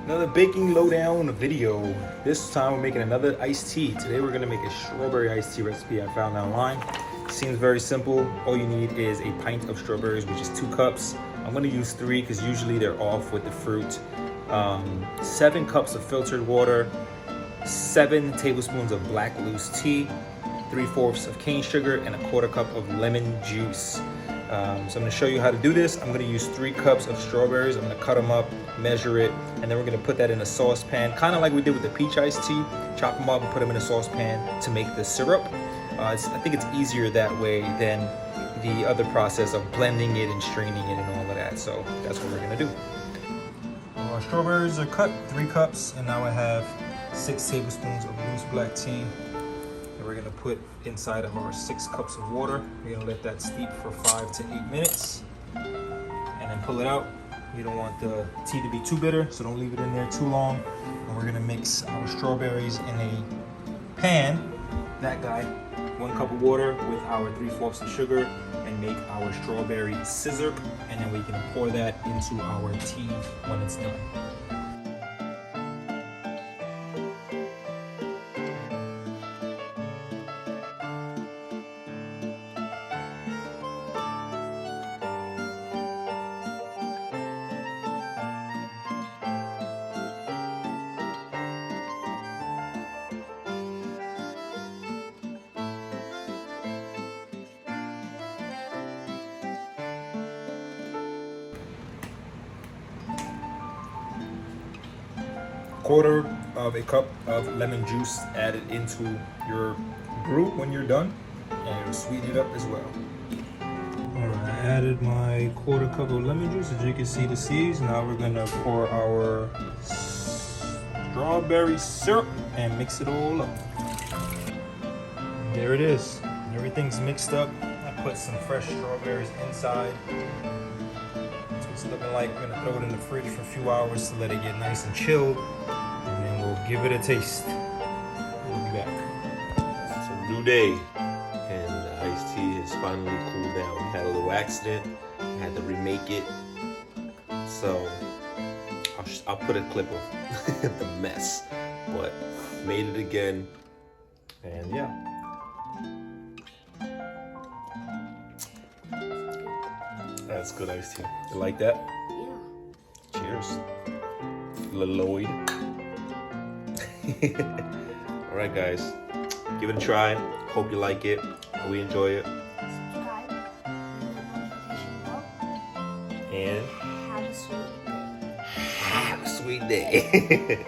Another baking lowdown video. This time we're making another iced tea. Today we're gonna make a strawberry iced tea recipe I found online. Seems very simple. All you need is a pint of strawberries, which is 2 cups. I'm gonna use 3 because usually they're off with the fruit. 7 cups of filtered water, 7 tablespoons of black loose tea, 3/4 of cane sugar, and a 1/4 cup of lemon juice. So I'm going to show you how to do this. I'm going to use 3 cups of strawberries. I'm going to cut them up, measure it, and then we're going to put that in a saucepan, kind of like we did with the peach iced tea. Chop them up and put them in a saucepan to make the syrup. I think it's easier that way than the other process of blending it and straining it and all of that. So that's what we're going to do. Our strawberries are cut, 3 cups, and now I have 6 tablespoons of loose black tea. We're gonna put inside of our 6 cups of water. We're gonna let that steep for 5 to 8 minutes and then pull it out. You don't want the tea to be too bitter, so don't leave it in there too long. And we're gonna mix our strawberries in a pan, that guy, 1 cup of water with our 3/4 of sugar, and make our strawberry scissor, and then we can pour that into our tea when it's done. Quarter of a cup of lemon juice added into your brew when you're done, and it'll sweeten it up as well. Alright, I added my 1/4 cup of lemon juice. As you can see the seeds. Now we're gonna pour our strawberry syrup and mix it all up. And there it is. Everything's mixed up. I put some fresh strawberries inside. It's looking like. We're gonna throw it in the fridge for a few hours to let it get nice and chilled, and then we'll give it a taste. We'll be back. It's a new day, and the iced tea has finally cooled down. We had a little accident. I had to remake it, so I'll put a clip of the mess, but made it again, and yeah. That's good iced tea. You like that? Yeah. Cheers. Lloyd. All right, guys. Give it a try. Hope you like it. Hope we enjoy it. Subscribe. And Have a sweet day. have a sweet day.